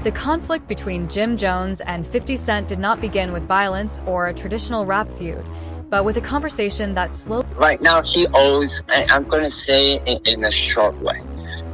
The conflict between Jim Jones and 50 Cent did not begin with violence or a traditional rap feud, but with a conversation that slowly... Right now, he owes, and I'm going to say in a short way,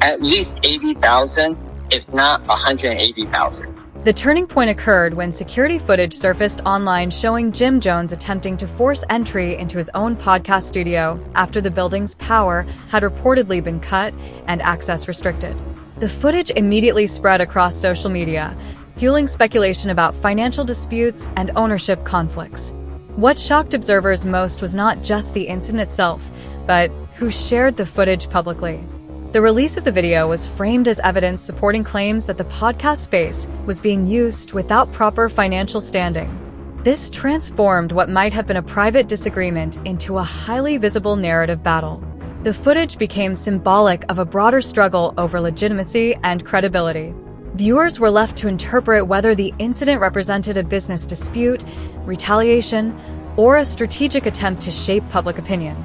at least 80,000, if not 180,000. The turning point occurred when security footage surfaced online showing Jim Jones attempting to force entry into his own podcast studio after the building's power had reportedly been cut and access restricted. The footage immediately spread across social media, fueling speculation about financial disputes and ownership conflicts. What shocked observers most was not just the incident itself, but who shared the footage publicly. The release of the video was framed as evidence supporting claims that the podcast space was being used without proper financial standing. This transformed what might have been a private disagreement into a highly visible narrative battle. The footage became symbolic of a broader struggle over legitimacy and credibility. Viewers were left to interpret whether the incident represented a business dispute, retaliation, or a strategic attempt to shape public opinion.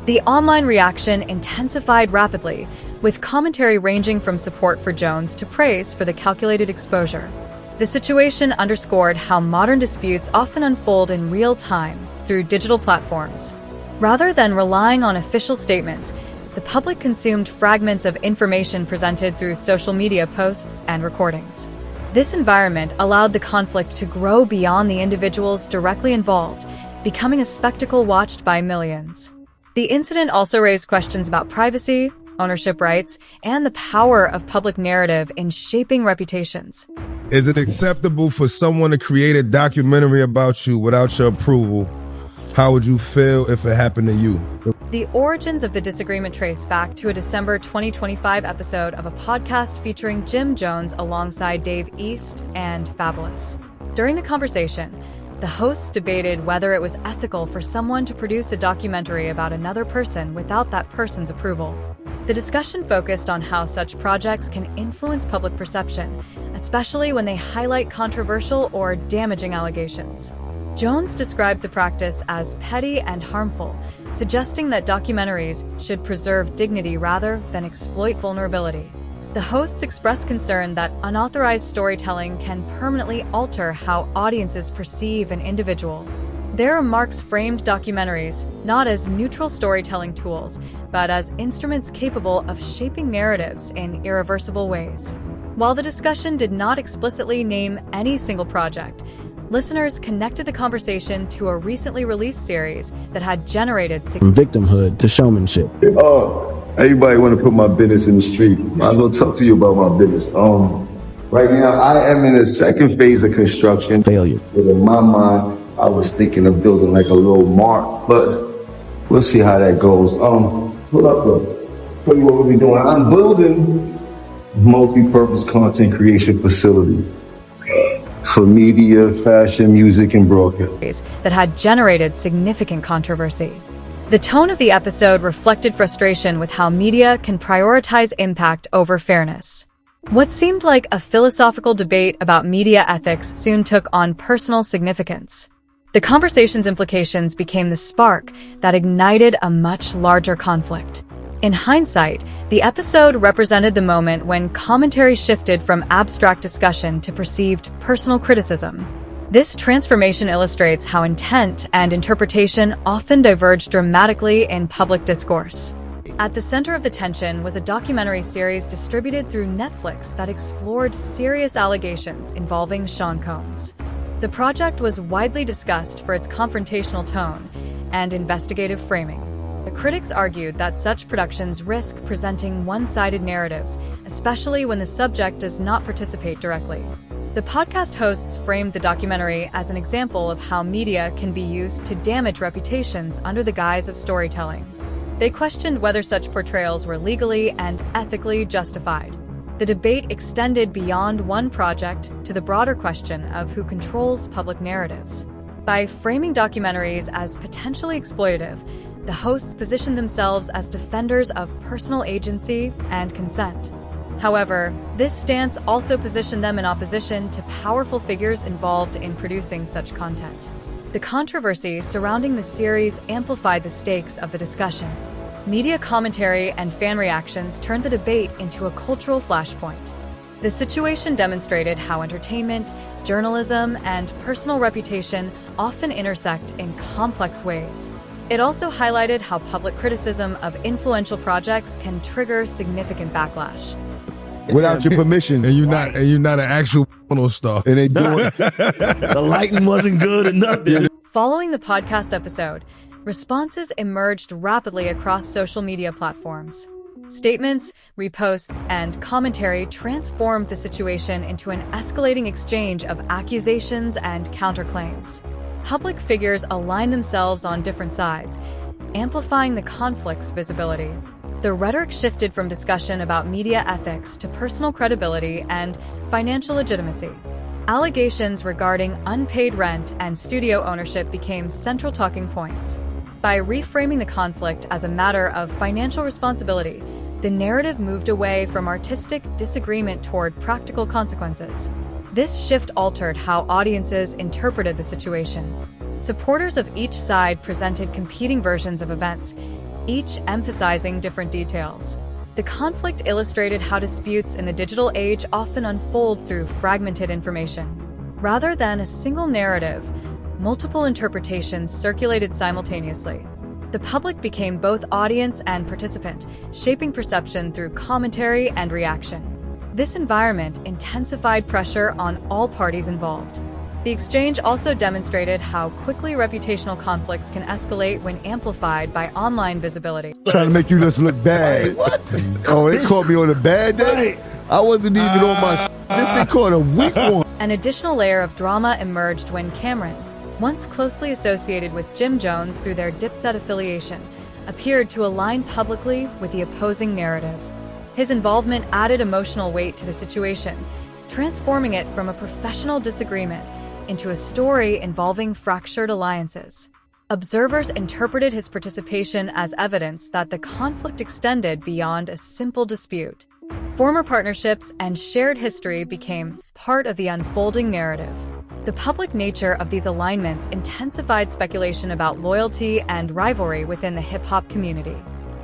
The online reaction intensified rapidly, with commentary ranging from support for Jones to praise for the calculated exposure. The situation underscored how modern disputes often unfold in real time through digital platforms. Rather than relying on official statements, the public consumed fragments of information presented through social media posts and recordings. This environment allowed the conflict to grow beyond the individuals directly involved, becoming a spectacle watched by millions. The incident also raised questions about privacy, ownership rights, and the power of public narrative in shaping reputations. Is it acceptable for someone to create a documentary about you without your approval? How would you feel if it happened to you? The origins of the disagreement trace back to a December 2025 episode of a podcast featuring Jim Jones alongside Dave East and Fabulous. During the conversation, the hosts debated whether it was ethical for someone to produce a documentary about another person without that person's approval. The discussion focused on how such projects can influence public perception, especially when they highlight controversial or damaging allegations. Jones described the practice as petty and harmful, suggesting that documentaries should preserve dignity rather than exploit vulnerability. The hosts expressed concern that unauthorized storytelling can permanently alter how audiences perceive an individual. Their remarks framed documentaries not as neutral storytelling tools, but as instruments capable of shaping narratives in irreversible ways. While the discussion did not explicitly name any single project, listeners connected the conversation to a recently released series that had generated from victimhood to showmanship. Everybody want to put my business in the street. Might as well talk to you about my business. Right now, I am in the second phase of construction. Failure. But in my mind, I was thinking of building like a little mart, but we'll see how that goes. Hold up, though. Tell you what we'll be doing. I'm building multi-purpose content creation facility for media, fashion, music, and broadcast that had generated significant controversy. The tone of the episode reflected frustration with how media can prioritize impact over fairness. What seemed like a philosophical debate about media ethics soon took on personal significance. The conversation's implications became the spark that ignited a much larger conflict. In hindsight, the episode represented the moment when commentary shifted from abstract discussion to perceived personal criticism. This transformation illustrates how intent and interpretation often diverge dramatically in public discourse. At the center of the tension was a documentary series distributed through Netflix that explored serious allegations involving Sean Combs. The project was widely discussed for its confrontational tone and investigative framing. The critics argued that such productions risk presenting one-sided narratives, especially when the subject does not participate directly. The podcast hosts framed the documentary as an example of how media can be used to damage reputations under the guise of storytelling. They questioned whether such portrayals were legally and ethically justified. The debate extended beyond one project to the broader question of who controls public narratives. By framing documentaries as potentially exploitative, the hosts positioned themselves as defenders of personal agency and consent. However, this stance also positioned them in opposition to powerful figures involved in producing such content. The controversy surrounding the series amplified the stakes of the discussion. Media commentary and fan reactions turned the debate into a cultural flashpoint. The situation demonstrated how entertainment, journalism, and personal reputation often intersect in complex ways. It also highlighted how public criticism of influential projects can trigger significant backlash. Without your permission. And you're not an actual porno star. And they doing the lighting wasn't good or nothing. Following the podcast episode, responses emerged rapidly across social media platforms. Statements, reposts, and commentary transformed the situation into an escalating exchange of accusations and counterclaims. Public figures aligned themselves on different sides, amplifying the conflict's visibility. The rhetoric shifted from discussion about media ethics to personal credibility and financial legitimacy. Allegations regarding unpaid rent and studio ownership became central talking points. By reframing the conflict as a matter of financial responsibility, the narrative moved away from artistic disagreement toward practical consequences. This shift altered how audiences interpreted the situation. Supporters of each side presented competing versions of events, each emphasizing different details. The conflict illustrated how disputes in the digital age often unfold through fragmented information. Rather than a single narrative, multiple interpretations circulated simultaneously. The public became both audience and participant, shaping perception through commentary and reaction. This environment intensified pressure on all parties involved. The exchange also demonstrated how quickly reputational conflicts can escalate when amplified by online visibility. Trying to make you just look bad. What? Oh, they caught me on a bad day? I wasn't even on my This thing caught a weak one. An additional layer of drama emerged when Cameron, once closely associated with Jim Jones through their Dipset affiliation, appeared to align publicly with the opposing narrative. His involvement added emotional weight to the situation, transforming it from a professional disagreement into a story involving fractured alliances. Observers interpreted his participation as evidence that the conflict extended beyond a simple dispute. Former partnerships and shared history became part of the unfolding narrative. The public nature of these alignments intensified speculation about loyalty and rivalry within the hip-hop community.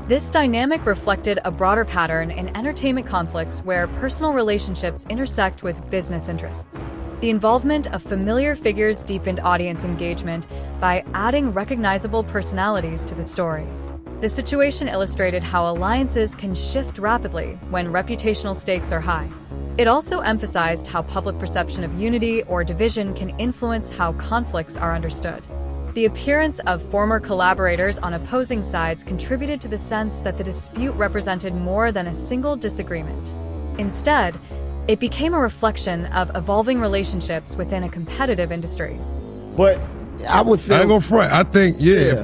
This dynamic reflected a broader pattern in entertainment conflicts where personal relationships intersect with business interests. The involvement of familiar figures deepened audience engagement by adding recognizable personalities to the story. The situation illustrated how alliances can shift rapidly when reputational stakes are high. It also emphasized how public perception of unity or division can influence how conflicts are understood. The appearance of former collaborators on opposing sides contributed to the sense that the dispute represented more than a single disagreement. Instead, it became a reflection of evolving relationships within a competitive industry. But I would feel. I ain't gonna front. I think if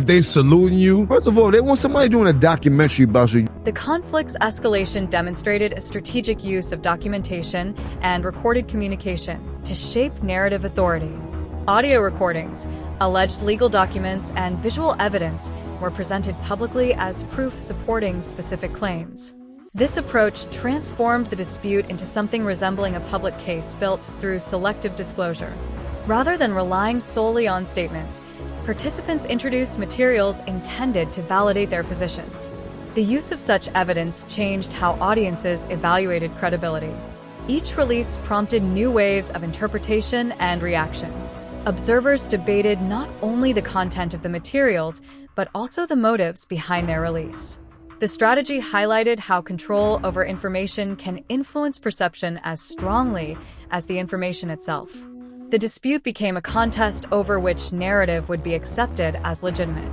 they saluting you. First of all, they want somebody doing a documentary about you. The conflict's escalation demonstrated a strategic use of documentation and recorded communication to shape narrative authority. Audio recordings, alleged legal documents, and visual evidence were presented publicly as proof supporting specific claims. This approach transformed the dispute into something resembling a public case built through selective disclosure. Rather than relying solely on statements, participants introduced materials intended to validate their positions. The use of such evidence changed how audiences evaluated credibility. Each release prompted new waves of interpretation and reaction. Observers debated not only the content of the materials, but also the motives behind their release. The strategy highlighted how control over information can influence perception as strongly as the information itself. The dispute became a contest over which narrative would be accepted as legitimate.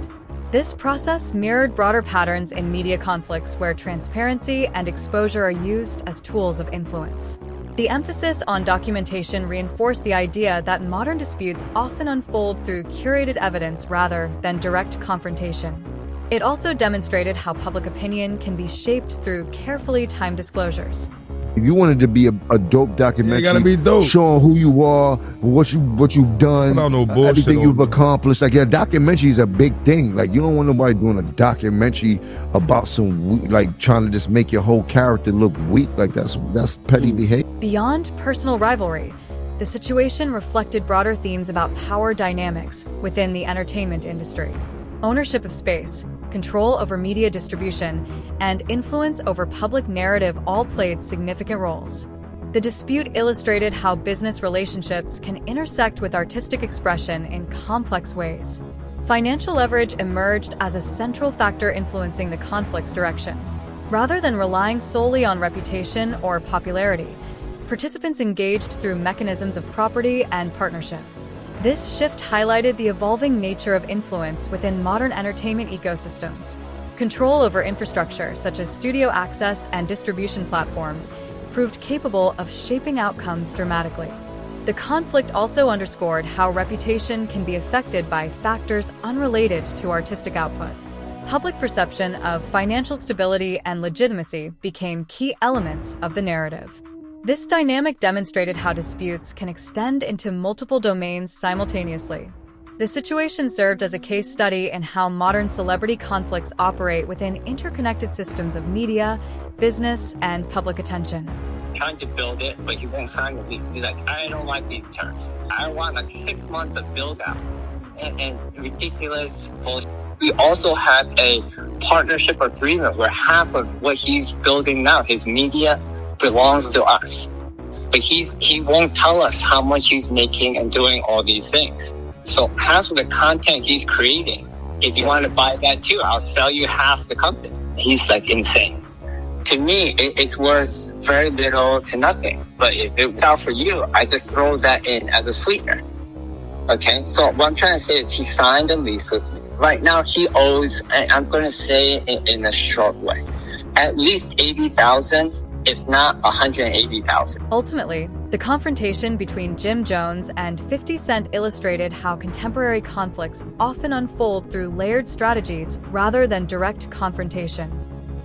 This process mirrored broader patterns in media conflicts where transparency and exposure are used as tools of influence. The emphasis on documentation reinforced the idea that modern disputes often unfold through curated evidence rather than direct confrontation. It also demonstrated how public opinion can be shaped through carefully timed disclosures. If you wanted to be a dope documentary, it gotta be dope. Showing who you are, what you've done, No bullshit everything you've on accomplished. Like, yeah, documentary is a big thing. Like, you don't want nobody doing a documentary about like trying to just make your whole character look weak. Like, that's petty behavior. Beyond personal rivalry, the situation reflected broader themes about power dynamics within the entertainment industry. Ownership of space, control over media distribution, and influence over public narrative all played significant roles. The dispute illustrated how business relationships can intersect with artistic expression in complex ways. Financial leverage emerged as a central factor influencing the conflict's direction. Rather than relying solely on reputation or popularity, participants engaged through mechanisms of property and partnership. This shift highlighted the evolving nature of influence within modern entertainment ecosystems. Control over infrastructure, such as studio access and distribution platforms, proved capable of shaping outcomes dramatically. The conflict also underscored how reputation can be affected by factors unrelated to artistic output. Public perception of financial stability and legitimacy became key elements of the narrative. This dynamic demonstrated how disputes can extend into multiple domains simultaneously. The situation served as a case study in how modern celebrity conflicts operate within interconnected systems of media, business, and public attention. Trying to build it, but he won't sign the lease. He's like, I don't like these terms. I want like 6 months of build out and ridiculous bullshit. We also have a partnership agreement where half of what he's building now, his media, belongs to us. But he won't tell us how much he's making and doing all these things. So half of the content he's creating, if you want to buy that too, I'll sell you half the company. He's like insane. To me, it's worth very little to nothing. But if it's out for you, I just throw that in as a sweetener. Okay, so what I'm trying to say is he signed a lease with me. Right now he owes, and I'm going to say it in a short way, at least 80,000, if not 180,000. Ultimately, the confrontation between Jim Jones and 50 Cent illustrated how contemporary conflicts often unfold through layered strategies rather than direct confrontation.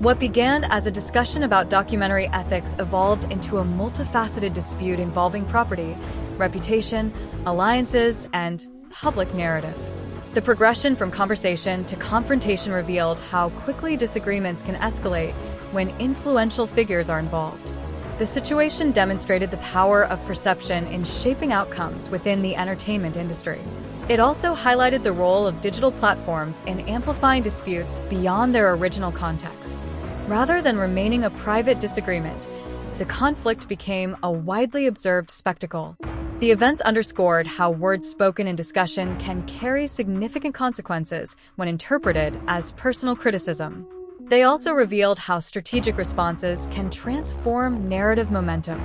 What began as a discussion about documentary ethics evolved into a multifaceted dispute involving property, reputation, alliances, and public narrative. The progression from conversation to confrontation revealed how quickly disagreements can escalate when influential figures are involved. The situation demonstrated the power of perception in shaping outcomes within the entertainment industry. It also highlighted the role of digital platforms in amplifying disputes beyond their original context. Rather than remaining a private disagreement, the conflict became a widely observed spectacle. The events underscored how words spoken in discussion can carry significant consequences when interpreted as personal criticism. They also revealed how strategic responses can transform narrative momentum.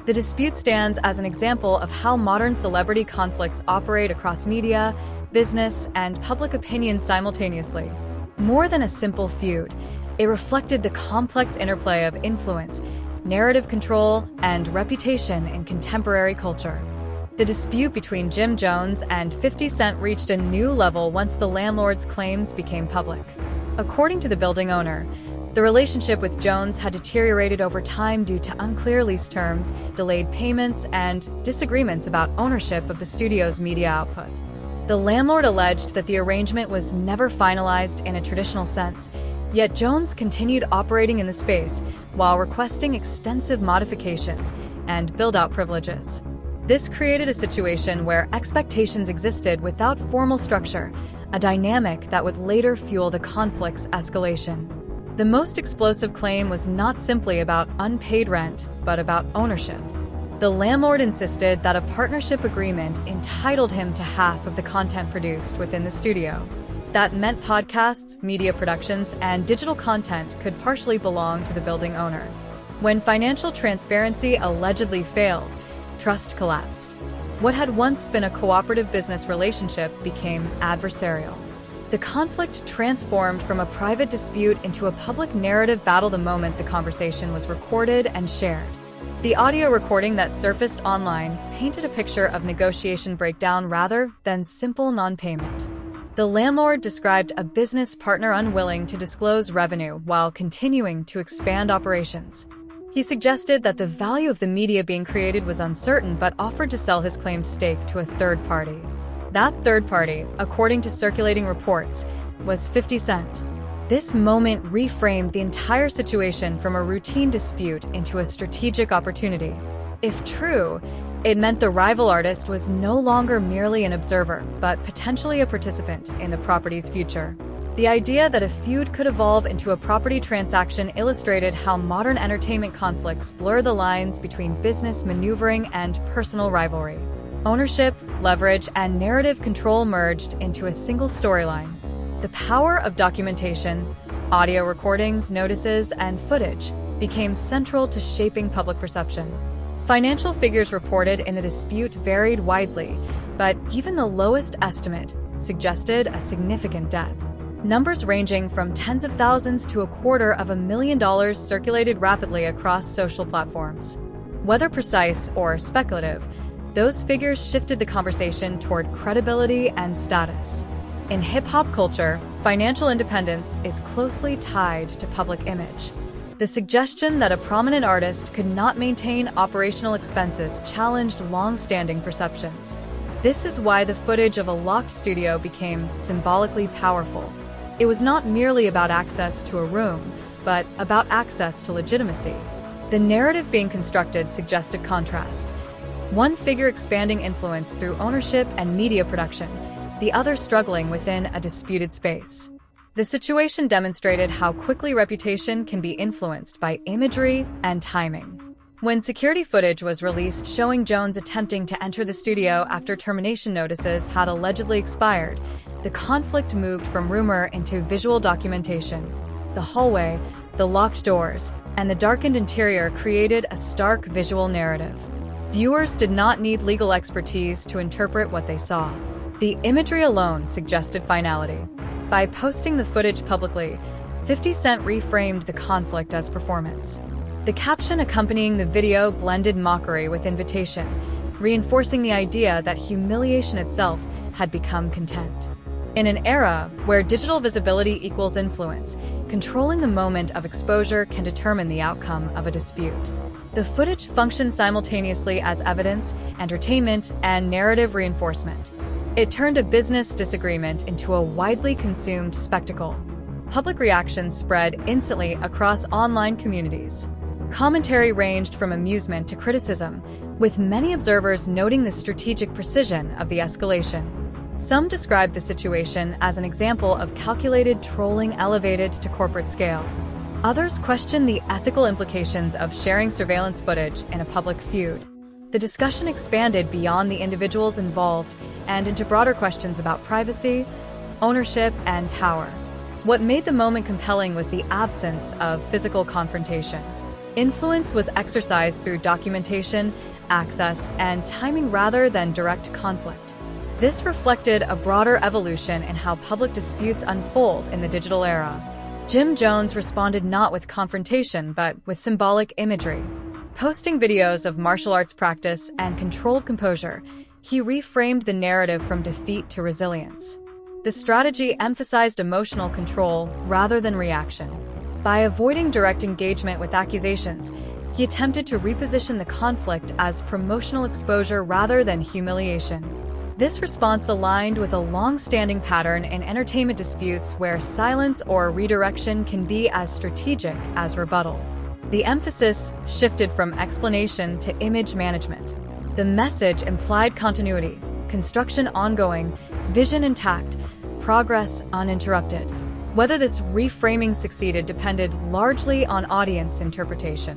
The dispute stands as an example of how modern celebrity conflicts operate across media, business, and public opinion simultaneously. More than a simple feud, it reflected the complex interplay of influence, narrative control, and reputation in contemporary culture. The dispute between Jim Jones and 50 Cent reached a new level once the landlord's claims became public. According to the building owner, the relationship with Jones had deteriorated over time due to unclear lease terms, delayed payments, and disagreements about ownership of the studio's media output. The landlord alleged that the arrangement was never finalized in a traditional sense, yet Jones continued operating in the space while requesting extensive modifications and build-out privileges. This created a situation where expectations existed without formal structure, a dynamic that would later fuel the conflict's escalation. The most explosive claim was not simply about unpaid rent, but about ownership. The landlord insisted that a partnership agreement entitled him to half of the content produced within the studio. That meant podcasts, media productions, and digital content could partially belong to the building owner. When financial transparency allegedly failed, trust collapsed. What had once been a cooperative business relationship became adversarial. The conflict transformed from a private dispute into a public narrative battle the moment the conversation was recorded and shared. The audio recording that surfaced online painted a picture of negotiation breakdown rather than simple non-payment. The landlord described a business partner unwilling to disclose revenue while continuing to expand operations. He suggested that the value of the media being created was uncertain but offered to sell his claimed stake to a third party. That third party, according to circulating reports, was 50 Cent. This moment reframed the entire situation from a routine dispute into a strategic opportunity. If true, it meant the rival artist was no longer merely an observer, but potentially a participant in the property's future. The idea that a feud could evolve into a property transaction illustrated how modern entertainment conflicts blur the lines between business maneuvering and personal rivalry. Ownership, leverage, and narrative control merged into a single storyline. The power of documentation, audio recordings, notices, and footage became central to shaping public perception. Financial figures reported in the dispute varied widely, but even the lowest estimate suggested a significant debt. Numbers ranging from tens of thousands to $250,000 circulated rapidly across social platforms. Whether precise or speculative, those figures shifted the conversation toward credibility and status. In hip-hop culture, financial independence is closely tied to public image. The suggestion that a prominent artist could not maintain operational expenses challenged long-standing perceptions. This is why the footage of a locked studio became symbolically powerful. It was not merely about access to a room, but about access to legitimacy. The narrative being constructed suggested contrast. One figure expanding influence through ownership and media production, the other struggling within a disputed space. The situation demonstrated how quickly reputation can be influenced by imagery and timing. When security footage was released showing Jones attempting to enter the studio after termination notices had allegedly expired, the conflict moved from rumor into visual documentation. The hallway, the locked doors, and the darkened interior created a stark visual narrative. Viewers did not need legal expertise to interpret what they saw. The imagery alone suggested finality. By posting the footage publicly, 50 Cent reframed the conflict as performance. The caption accompanying the video blended mockery with invitation, reinforcing the idea that humiliation itself had become content. In an era where digital visibility equals influence, controlling the moment of exposure can determine the outcome of a dispute. The footage functioned simultaneously as evidence, entertainment, and narrative reinforcement. It turned a business disagreement into a widely consumed spectacle. Public reactions spread instantly across online communities. Commentary ranged from amusement to criticism, with many observers noting the strategic precision of the escalation. Some described the situation as an example of calculated trolling elevated to corporate scale. Others questioned the ethical implications of sharing surveillance footage in a public feud. The discussion expanded beyond the individuals involved and into broader questions about privacy, ownership, and power. What made the moment compelling was the absence of physical confrontation. Influence was exercised through documentation, access, and timing rather than direct conflict. This reflected a broader evolution in how public disputes unfold in the digital era. Jim Jones responded not with confrontation but with symbolic imagery. Posting videos of martial arts practice and controlled composure, he reframed the narrative from defeat to resilience. The strategy emphasized emotional control rather than reaction. By avoiding direct engagement with accusations, he attempted to reposition the conflict as promotional exposure rather than humiliation. This response aligned with a long-standing pattern in entertainment disputes where silence or redirection can be as strategic as rebuttal. The emphasis shifted from explanation to image management. The message implied continuity, construction ongoing, vision intact, progress uninterrupted. Whether this reframing succeeded depended largely on audience interpretation.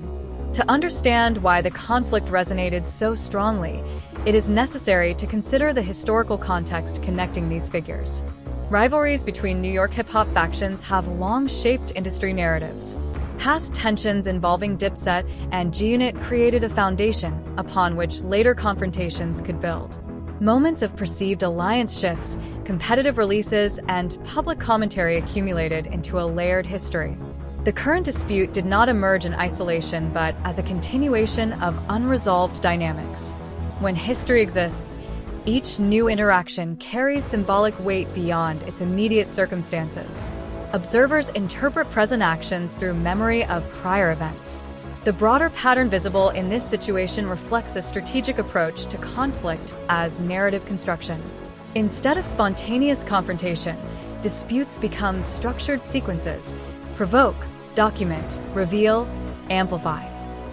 To understand why the conflict resonated so strongly, it is necessary to consider the historical context connecting these figures. Rivalries between New York hip-hop factions have long shaped industry narratives. Past tensions involving Dipset and G-Unit created a foundation upon which later confrontations could build. Moments of perceived alliance shifts, competitive releases, and public commentary accumulated into a layered history. The current dispute did not emerge in isolation but as a continuation of unresolved dynamics. When history exists, each new interaction carries symbolic weight beyond its immediate circumstances. Observers interpret present actions through memory of prior events. The broader pattern visible in this situation reflects a strategic approach to conflict as narrative construction. Instead of spontaneous confrontation, disputes become structured sequences: provoke, document, reveal, amplify.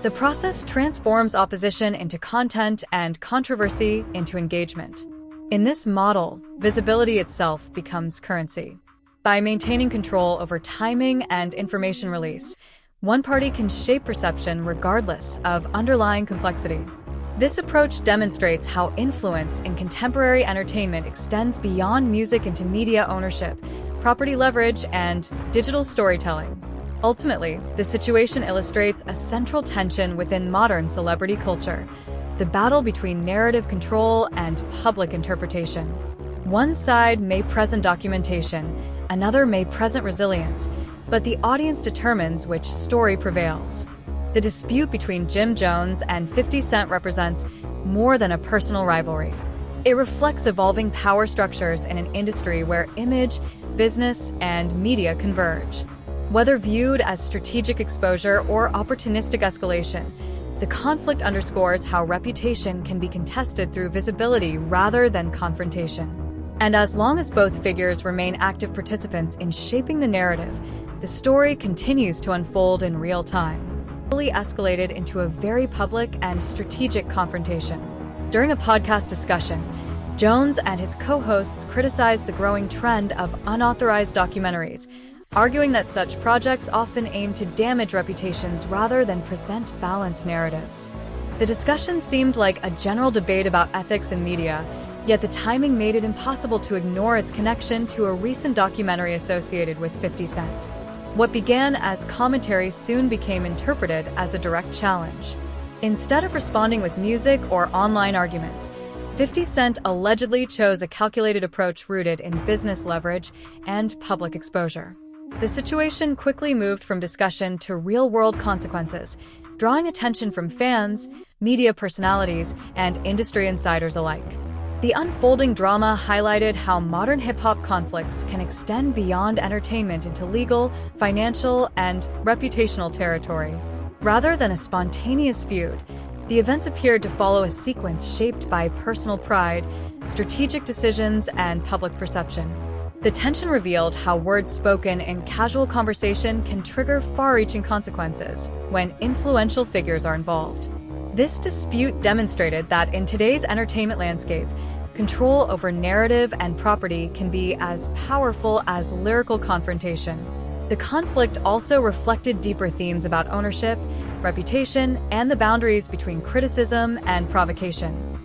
The process transforms opposition into content and controversy into engagement. In this model, visibility itself becomes currency. By maintaining control over timing and information release, one party can shape perception regardless of underlying complexity. This approach demonstrates how influence in contemporary entertainment extends beyond music into media ownership, property leverage, and digital storytelling. Ultimately, the situation illustrates a central tension within modern celebrity culture: the battle between narrative control and public interpretation. One side may present documentation, another may present resilience, but the audience determines which story prevails. The dispute between Jim Jones and 50 Cent represents more than a personal rivalry. It reflects evolving power structures in an industry where image, business, and media converge. Whether viewed as strategic exposure or opportunistic escalation, the conflict underscores how reputation can be contested through visibility rather than confrontation. And as long as both figures remain active participants in shaping the narrative, the story continues to unfold in real time. Fully escalated into a very public and strategic confrontation. During a podcast discussion, Jones and his co-hosts criticized the growing trend of unauthorized documentaries, arguing that such projects often aim to damage reputations rather than present balanced narratives. The discussion seemed like a general debate about ethics in media, yet the timing made it impossible to ignore its connection to a recent documentary associated with 50 Cent. What began as commentary soon became interpreted as a direct challenge. Instead of responding with music or online arguments, 50 Cent allegedly chose a calculated approach rooted in business leverage and public exposure. The situation quickly moved from discussion to real-world consequences, drawing attention from fans, media personalities, and industry insiders alike. The unfolding drama highlighted how modern hip-hop conflicts can extend beyond entertainment into legal, financial, and reputational territory. Rather than a spontaneous feud, the events appeared to follow a sequence shaped by personal pride, strategic decisions, and public perception. The tension revealed how words spoken in casual conversation can trigger far-reaching consequences when influential figures are involved. This dispute demonstrated that in today's entertainment landscape, control over narrative and property can be as powerful as lyrical confrontation. The conflict also reflected deeper themes about ownership, reputation, and the boundaries between criticism and provocation.